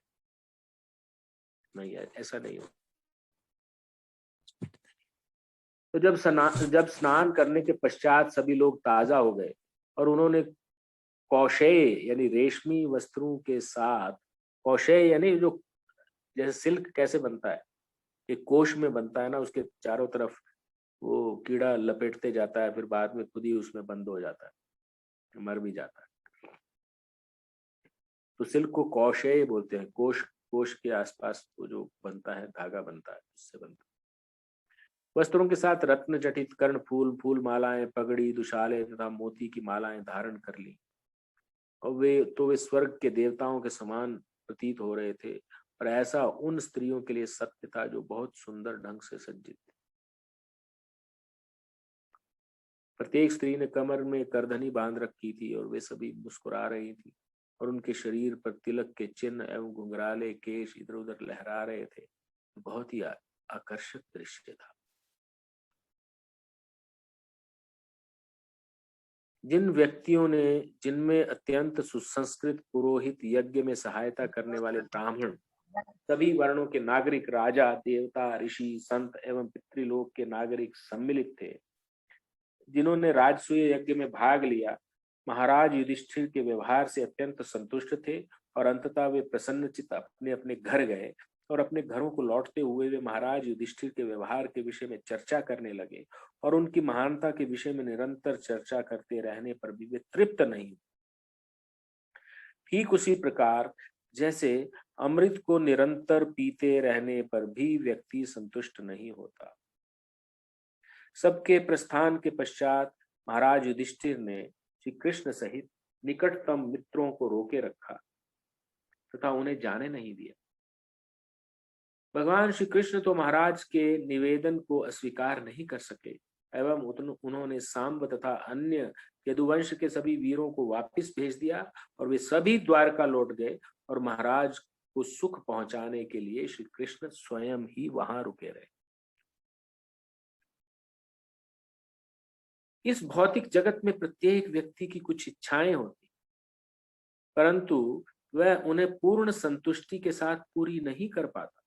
नहीं, ऐसा नहीं हो। तो जब स्नान करने के पश्चात सभी लोग ताजा हो गए और उन्होंने कौशेय यानी रेशमी वस्त्रों के साथ, कौशेय यानी जो जैसे सिल्क कैसे बनता है, एक कोश में बनता है ना, उसके चारों तरफ वो कीड़ा लपेटते जाता है, फिर बाद में खुद ही उसमें बंद हो जाता है, मर भी जाता है। तो सिल्क को कौशेय बोलते हैं। कोश, कोश के आसपास वो जो बनता है, धागा बनता है, उससे बनता है। वस्त्रों के साथ रत्न जटित कर्ण फूल, फूल मालाएं, पगड़ी, दुशाले तथा मोती की मालाएं धारण कर ली, और वे स्वर्ग के देवताओं के समान प्रतीत हो रहे थे। और ऐसा उन स्त्रियों के लिए सत्य था जो बहुत सुंदर ढंग से सज्जित थी। प्रत्येक स्त्री ने कमर में करधनी बांध रखी थी और वे सभी मुस्कुरा रही थी, और उनके शरीर पर तिलक के चिन्ह एवं घुंघराले केश इधर उधर लहरा रहे थे। बहुत ही आकर्षक दृश्य था। जिन व्यक्तियों ने, जिनमें अत्यंत सुसंस्कृत पुरोहित, यज्ञ में सहायता करने वाले ब्राह्मण, सभी वर्णों के नागरिक, राजा, देवता, ऋषि, संत एवं पितृलोक के नागरिक सम्मिलित थे, जिन्होंने राजसूय यज्ञ में भाग लिया, महाराज युधिष्ठिर के व्यवहार से अत्यंत संतुष्ट थे, और अंततः वे प्रसन्नचित्त अपने अपने घर गए, और अपने घरों को लौटते हुए वे महाराज युधिष्ठिर के व्यवहार के विषय में चर्चा करने लगे, और उनकी महानता के विषय में निरंतर चर्चा करते रहने पर भी वे तृप्त नहीं। ठीक उसी प्रकार जैसे अमृत को निरंतर पीते रहने पर भी व्यक्ति संतुष्ट नहीं होता। सबके प्रस्थान के पश्चात महाराज युधिष्ठिर ने श्री कृष्ण सहित निकटतम मित्रों को रोके रखा तथा उन्हें जाने नहीं दिया। भगवान श्री कृष्ण तो महाराज के निवेदन को अस्वीकार नहीं कर सके एवं उन्होंने सांब तथा अन्य यदुवंश के सभी वीरों को वापस भेज दिया और वे सभी द्वारका लौट गए और महाराज को सुख पहुंचाने के लिए श्री कृष्ण स्वयं ही वहां रुके रहे। इस भौतिक जगत में प्रत्येक व्यक्ति की कुछ इच्छाएं होती, परंतु वह उन्हें पूर्ण संतुष्टि के साथ पूरी नहीं कर पाता।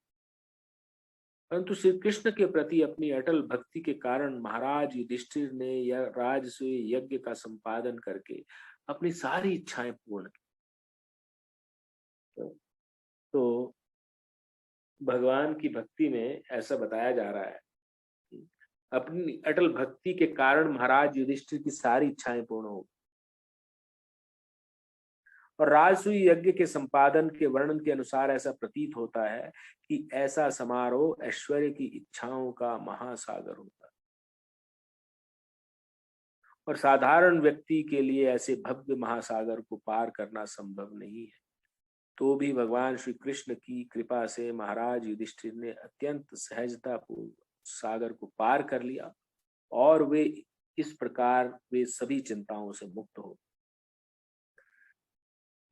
परंतु श्री कृष्ण के प्रति अपनी अटल भक्ति के कारण महाराज युधिष्ठिर ने यह राजसूय यज्ञ का संपादन करके अपनी सारी इच्छाएं पूर्ण की। तो भगवान की भक्ति में ऐसा बताया जा रहा है, अपनी अटल भक्ति के कारण महाराज युधिष्ठिर की सारी इच्छाएं पूर्ण हो। और राजसूय यज्ञ के संपादन के वर्णन के अनुसार ऐसा प्रतीत होता है कि ऐसा समारोह ऐश्वर्य की इच्छाओं का महासागर होता है और साधारण व्यक्ति के लिए ऐसे भव्य महासागर को पार करना संभव नहीं है। तो भी भगवान श्री कृष्ण की कृपा से महाराज युधिष्ठिर ने अत्यंत सहजता पूर्वक सागर को पार कर लिया और वे इस प्रकार वे सभी चिंताओं से मुक्त हो।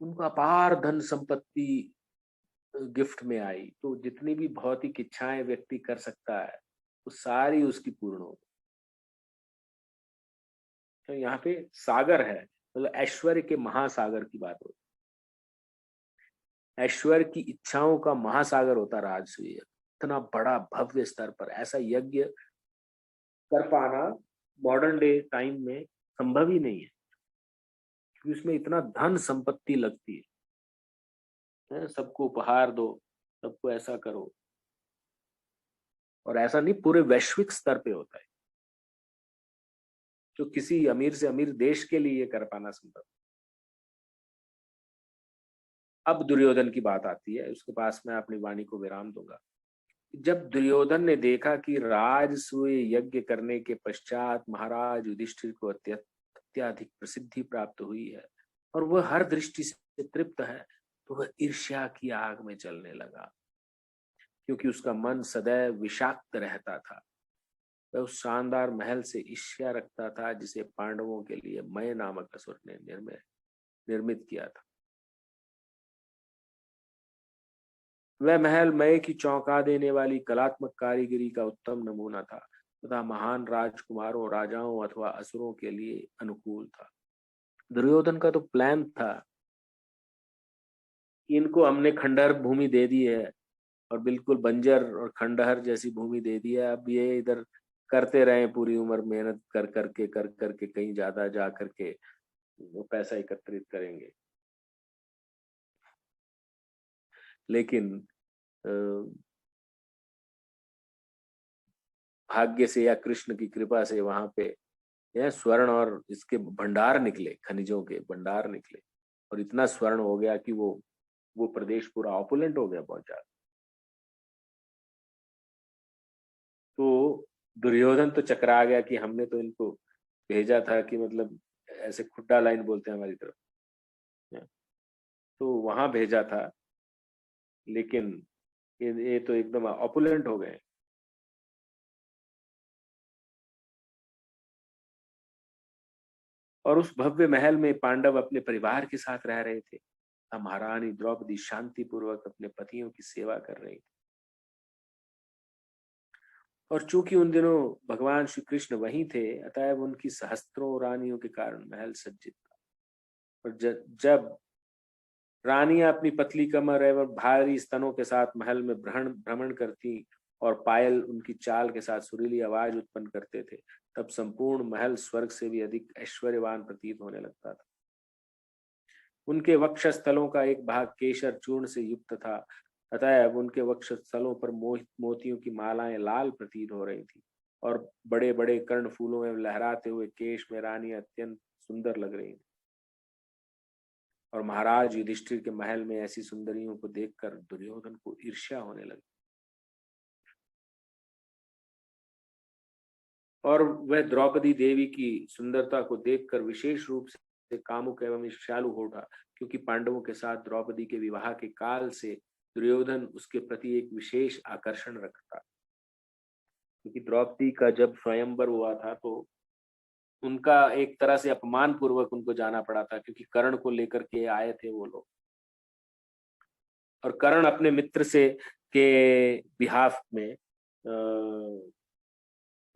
उनका अपार धन संपत्ति गिफ्ट में आई, तो जितनी भी भौतिक इच्छाएं व्यक्ति कर सकता है वो सारी उसकी पूर्ण हो। तो यहाँ पे सागर है, मतलब ऐश्वर्य के महासागर की बात होती। ऐश्वर्य की इच्छाओं का महासागर होता राजसूय यज्ञ। इतना बड़ा भव्य स्तर पर ऐसा यज्ञ कर पाना मॉडर्न डे टाइम में संभव ही नहीं है, क्योंकि उसमें इतना धन संपत्ति लगती है। सबको उपहार दो, सबको ऐसा करो, और ऐसा नहीं पूरे वैश्विक स्तर पे होता है, जो किसी अमीर से अमीर देश के लिए कर पाना संभव। अब दुर्योधन की बात आती है, उसके पास मैं अपनी वाणी को विराम दूंगा। जब दुर्योधन ने देखा कि राजसूय यज्ञ करने के पश्चात महाराज युधिष्ठिर को अत्याधिक प्रसिद्धि प्राप्त हुई है और वह हर दृष्टि से तृप्त है, तो वह ईर्ष्या की आग में जलने लगा, क्योंकि उसका मन सदैव विषाक्त रहता था। वह उस शानदार महल से ईर्ष्या रखता था जिसे पांडवों के लिए मय नामक असुर ने निर्मित किया था। वह महल मय की चौंका देने वाली कलात्मक कारीगरी का उत्तम नमूना था तथा महान राजकुमारों, राजाओं अथवा असुरों के लिए अनुकूल था। दुर्योधन का तो प्लान था कि इनको हमने खंडहर भूमि दे दी है और बिल्कुल बंजर और खंडहर जैसी भूमि दे दी है, अब ये इधर करते रहे पूरी उम्र, मेहनत कर करके कहीं ज्यादा जा करके वो पैसा एकत्रित करेंगे। लेकिन भाग्य से या कृष्ण की कृपा से वहां पे यह स्वर्ण और इसके भंडार निकले, खनिजों के भंडार निकले, और इतना स्वर्ण हो गया कि वो प्रदेश पूरा ऑपुलेंट हो गया बहुत ज्यादा। तो दुर्योधन तो चकरा गया कि हमने तो इनको भेजा था कि मतलब ऐसे खुड्डा लाइन बोलते हैं हमारी तरफ, तो वहां भेजा था, लेकिन ये तो एकदम ऑपुलेंट हो गए। और उस भव्य महल में पांडव अपने परिवार के साथ रह रहे थे। महारानी द्रौपदी शांति पूर्वक अपने पतियों की सेवा कर रही थी। और चूंकि उन दिनों भगवान श्री कृष्ण वहीं थे, अतएव उनकी सहस्त्रों रानियों के कारण महल सज्जित था। और जब रानियां अपनी पतली कमर एवं भारी स्तनों के साथ महल में भ्रमण करती और पायल उनकी चाल के साथ सुरीली आवाज उत्पन्न करते थे, तब संपूर्ण महल स्वर्ग से भी अधिक ऐश्वर्यवान प्रतीत होने लगता था। उनके वक्षस्थलों का एक भाग केशर चूर्ण से युक्त था, अतएव उनके वक्षस्थलों पर मोतियों की मालाएं लाल प्रतीत हो रही थी और बड़े बड़े कर्ण फूलों में लहराते हुए केश में रानी अत्यंत सुंदर लग रही थी। और महाराज युधिष्ठिर के महल में ऐसी सुंदरियों को देखकर दुर्योधन को ईर्ष्या होने लगी और वह द्रौपदी देवी की सुंदरता को देखकर विशेष रूप से कामुक एवं ईर्ष्यालु हो उठा, क्योंकि पांडवों के साथ द्रौपदी के विवाह के काल से दुर्योधन उसके प्रति एक विशेष आकर्षण रखता, क्योंकि द्रौपदी का जब स्वयंवर हुआ था तो उनका एक तरह से अपमान पूर्वक उनको जाना पड़ा था, क्योंकि कर्ण को लेकर के आए थे वो लोग, और कर्ण अपने मित्र से के बिहाफ में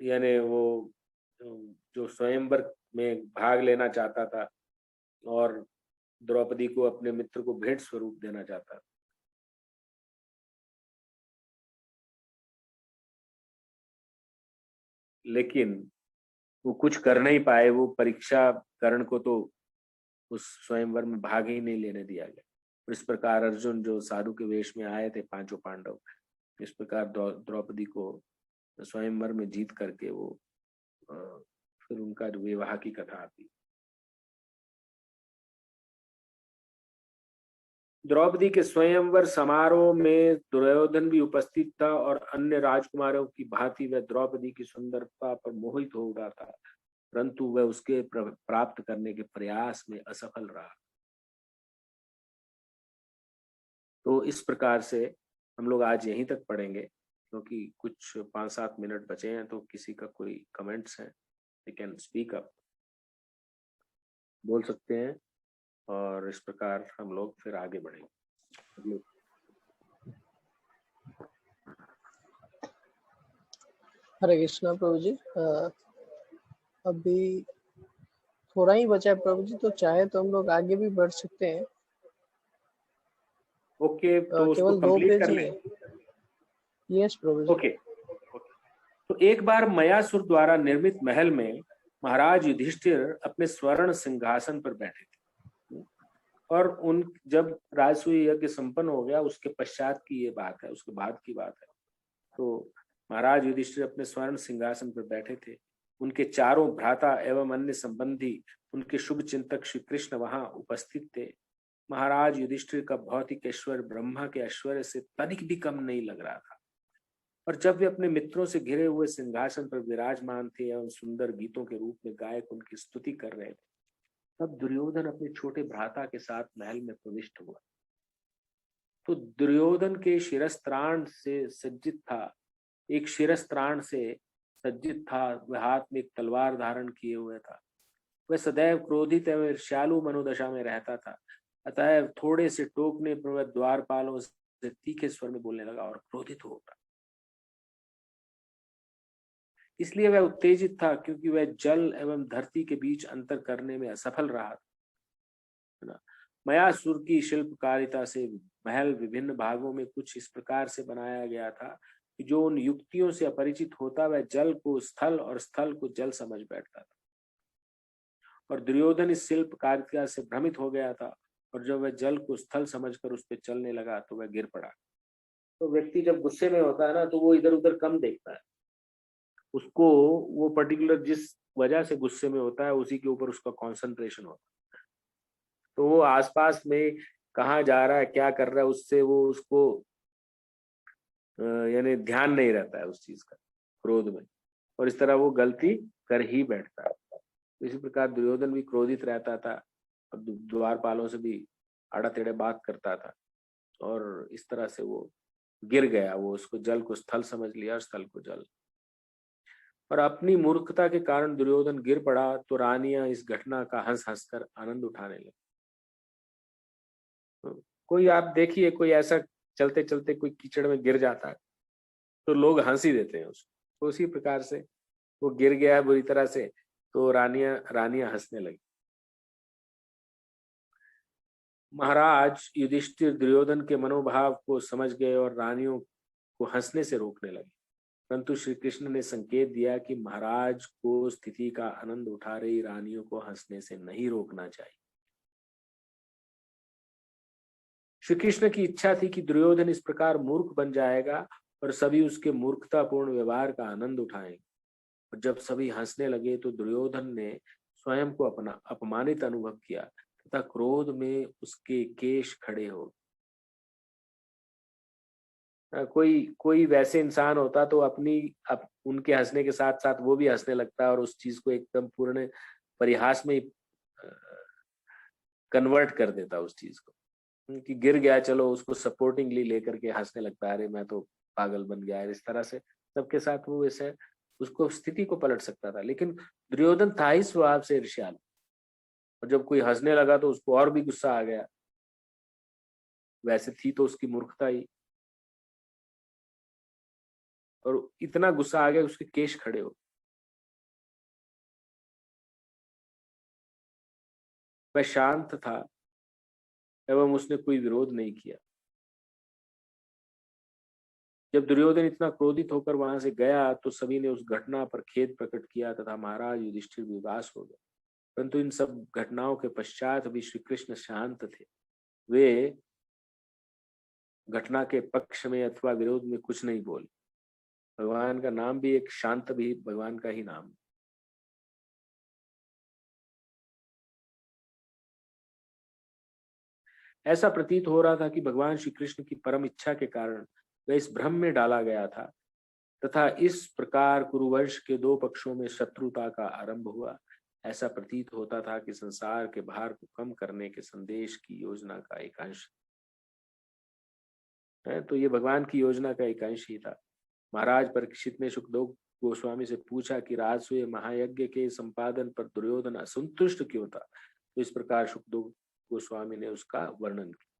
यानी वो जो स्वयंवर में भाग लेना चाहता था और द्रौपदी को अपने मित्र को भेंट स्वरूप देना चाहता था। लेकिन वो कुछ कर नहीं पाए, वो परीक्षा कर्ण को तो उस स्वयंवर में भाग ही नहीं लेने दिया गया। और इस प्रकार अर्जुन जो साधु के वेश में आए थे, पांचों पांडव, इस प्रकार द्रौपदी को स्वयंवर में जीत करके वो फिर उनका जो विवाह की कथा आती। द्रौपदी के स्वयंवर समारोह में दुर्योधन भी उपस्थित था और अन्य राजकुमारों की भांति वह द्रौपदी की सुंदरता पर मोहित हो उठा था, परंतु वह उसके प्राप्त करने के प्रयास में असफल रहा। तो इस प्रकार से हम लोग आज यहीं तक पढ़ेंगे, क्योंकि कुछ 5-7 मिनट बचे हैं। तो किसी का कोई कमेंट्स है, दे कैन स्पीक अप, बोल सकते हैं, और इस प्रकार हम लोग फिर आगे बढ़ेंगे। हरे कृष्णा प्रभु जी। अभी थोड़ा ही बचा है प्रभु जी, तो चाहे तो हम लोग आगे भी बढ़ सकते हैं। ओके, तो उसको केवल 2 कंप्लीट पेज कर ही लें। है। यस प्रभु जी। ओके, तो एक बार मयासुर द्वारा निर्मित महल में महाराज युधिष्ठिर अपने स्वर्ण सिंहासन पर बैठे थे, और उन जब राजसूय यज्ञ संपन्न हो गया उसके पश्चात की ये बात है, उसके बाद की बात है। तो महाराज युधिष्ठिर अपने स्वर्ण सिंहासन पर बैठे थे। उनके चारों भ्राता एवं अन्य संबंधी, उनके शुभ चिंतक श्री कृष्ण वहां उपस्थित थे। महाराज युधिष्ठिर का भौतिक ऐश्वर्य ब्रह्मा के ऐश्वर्य से तनिक भी कम नहीं लग रहा था, और जब वे अपने मित्रों से घिरे हुए सिंहासन पर विराजमान थे एवं सुंदर गीतों के रूप में गायक उनकी स्तुति कर रहे थे, तब दुर्योधन अपने छोटे भ्राता के साथ महल में प्रविष्ट हुआ। तो दुर्योधन के शिरस्त्राण से सज्जित था, एक शिरस्त्राण से सज्जित था, वह हाथ में एक तलवार धारण किए हुए था। वह सदैव क्रोधित एवं ईर्ष्यालु मनोदशा में रहता था, अतः थोड़े से टोकने पर वह द्वारपालों से तीखे स्वर में बोलने लगा और क्रोधित हो उठा। इसलिए वह उत्तेजित था, क्योंकि वह जल एवं धरती के बीच अंतर करने में असफल रहा था। मयासुर की शिल्पकारिता से महल विभिन्न भागों में कुछ इस प्रकार से बनाया गया था कि जो उन युक्तियों से अपरिचित होता वह जल को स्थल और स्थल को जल समझ बैठता था। और दुर्योधन इस शिल्पकारिता से भ्रमित हो गया था, और जब वह जल को स्थल समझकर उस पर चलने लगा तो वह गिर पड़ा। तो व्यक्ति जब गुस्से में होता है ना, तो वो इधर उधर कम देखता है, उसको वो पर्टिकुलर जिस वजह से गुस्से में होता है उसी के ऊपर उसका कंसंट्रेशन होता है। तो वो आसपास में कहाँ जा रहा है, क्या कर रहा है, उससे वो उसको यानी ध्यान नहीं रहता है उस चीज का, क्रोध में, और इस तरह वो गलती कर ही बैठता है। इसी प्रकार दुर्योधन भी क्रोधित रहता था, और द्वारपालों से भी आड़ा टेढ़े बात करता था, और इस तरह से वो गिर गया। वो उसको जल को स्थल समझ लिया और स्थल को जल, और अपनी मूर्खता के कारण दुर्योधन गिर पड़ा। तो रानियां इस घटना का हंस हंसकर आनंद उठाने लगी। तो कोई आप देखिए, कोई ऐसा चलते चलते कोई कीचड़ में गिर जाता है तो लोग हंस ही देते हैं उसको, तो उसी प्रकार से वो गिर गया है बुरी तरह से, तो रानियां हंसने लगी। महाराज युधिष्ठिर दुर्योधन के मनोभाव को समझ गए और रानियों को हंसने से रोकने लगे, परंतु श्री कृष्ण ने संकेत दिया कि महाराज को स्थिति का आनंद उठा रही रानियों को हंसने से नहीं रोकना चाहिए। श्री कृष्ण की इच्छा थी कि दुर्योधन इस प्रकार मूर्ख बन जाएगा और सभी उसके मूर्खतापूर्ण व्यवहार का आनंद उठाएंगे। और जब सभी हंसने लगे तो दुर्योधन ने स्वयं को अपना अपमानित अनुभव किया तथा क्रोध में उसके केश खड़े हो। कोई वैसे इंसान होता तो उनके हंसने के साथ साथ वो भी हंसने लगता और उस चीज को एकदम पूर्ण परिहास में कन्वर्ट कर देता उस चीज को। कि गिर गया, चलो उसको सपोर्टिंगली लेकर के हंसने लगता है, अरे मैं तो पागल बन गया है। इस तरह से सबके साथ वो वैसे उसको स्थिति को पलट सकता था। लेकिन दुर्योधन था ही स्वभाव से ईर्ष्यालु, और जब कोई हंसने लगा तो उसको और भी गुस्सा आ गया। वैसे थी तो उसकी मूर्खता ही, और इतना गुस्सा आ गया उसके केश खड़े हो। वह शांत था एवं उसने कोई विरोध नहीं किया। जब दुर्योधन इतना क्रोधित होकर वहां से गया तो सभी ने उस घटना पर खेद प्रकट किया तथा महाराज युधिष्ठिर भी उदास हो गए। परंतु इन सब घटनाओं के पश्चात भी श्री कृष्ण शांत थे। वे घटना के पक्ष में अथवा विरोध में कुछ नहीं बोले। भगवान का नाम भी एक शांत भी भगवान का ही नाम है। ऐसा प्रतीत हो रहा था कि भगवान श्री कृष्ण की परम इच्छा के कारण वह इस भ्रम में डाला गया था तथा इस प्रकार कुरुवंश के दो पक्षों में शत्रुता का आरंभ हुआ। ऐसा प्रतीत होता था कि संसार के भार को कम करने के संदेश की योजना का एक अंश है। तो ये भगवान की योजना का एक अंश ही था। महाराज परीक्षित ने सुखदेव गोस्वामी से पूछा कि राजसूय महायज्ञ के संपादन पर दुर्योधन असंतुष्ट क्यों था। तो इस प्रकार सुखदेव गोस्वामी ने उसका वर्णन किया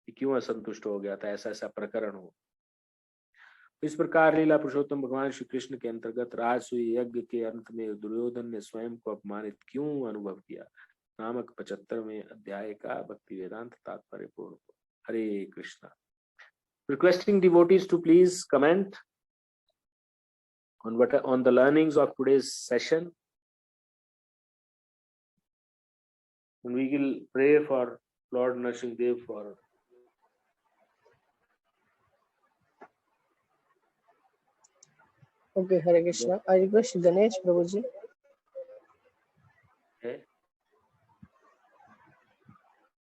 कि क्यों असंतुष्ट हो गया था, ऐसा ऐसा प्रकरण हो। इस प्रकार लीला पुरुषोत्तम भगवान श्री कृष्ण के अंतर्गत राजसूय यज्ञ के अंत में दुर्योधन ने स्वयं को अपमानित क्यों अनुभव किया नामक 75वें अध्याय का भक्ति वेदांत तात्पर्य पूर्ण। हरे Krishna. Requesting devotees to please comment on the learnings of today's session, and we will pray for Lord Nrsimhadev for Okay, Hare Krishna. I request Ganesh Prabhuji. okay.